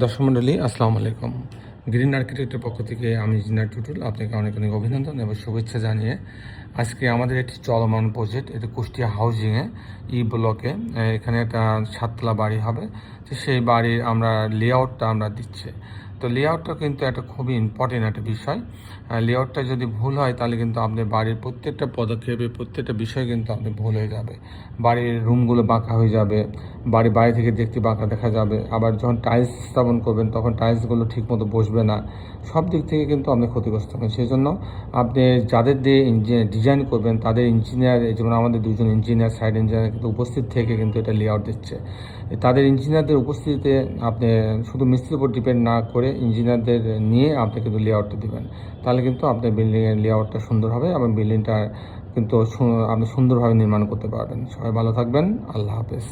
দর্শক মণ্ডলী আসসালামু আলাইকুম। গ্রিন আর্কিটেক্টের পক্ষ থেকে আমি ইঞ্জিনিয়ার টুটুল আপনাকে অনেক অনেক অভিনন্দন এবং শুভেচ্ছা জানিয়ে আজকে আমাদের একটি চলমান প্রজেক্ট, এটা কুষ্টিয়া হাউজিংয়ে ব্লকে। এখানে একটা 7তলা বাড়ি হবে। তো সেই বাড়ির আমরা লেআউটটা আমরা দিচ্ছি। তো লেআউটটা কিন্তু একটা খুবই ইম্পর্টেন্ট একটা বিষয়। লেআউটটা যদি ভুল হয় তাহলে কিন্তু আপনার বাড়ির প্রত্যেকটা পদক্ষেপে প্রত্যেকটা বিষয় কিন্তু আপনার ভুল হয়ে যাবে। বাড়ির রুমগুলো বাঁকা হয়ে যাবে, বাইরে থেকে দেখতে বাঁকা দেখা যাবে। আবার যখন টাইলস স্থাপন করবেন তখন টাইলসগুলো ঠিকমতো বসবে না। সব দিক থেকে কিন্তু আপনি ক্ষতিগ্রস্ত হবেন। সেই জন্য আপনি যাদের দিয়ে ডিজাইন করবেন তাদের ইঞ্জিনিয়ার, যেমন আমাদের দুজন ইঞ্জিনিয়ার, সাইড ইঞ্জিনিয়ার কিন্তু উপস্থিত থেকে কিন্তু এটা লেআউট দিচ্ছে। তাদের ইঞ্জিনিয়ারদের উপস্থিতিতে আপনি শুধু মিস্ত্রির উপর ডিপেন্ড না করে ইঞ্জিনিয়ারদের নিয়ে আপনি কিন্তু লেআউটটা দেবেন। তাহলে কিন্তু আপনার বিল্ডিংয়ের লেআউটটা সুন্দর হবে এবং বিল্ডিংটা কিন্তু আপনি সুন্দরভাবে নির্মাণ করতে পারবেন। সবাই ভালো থাকবেন। আল্লাহ হাফেজ।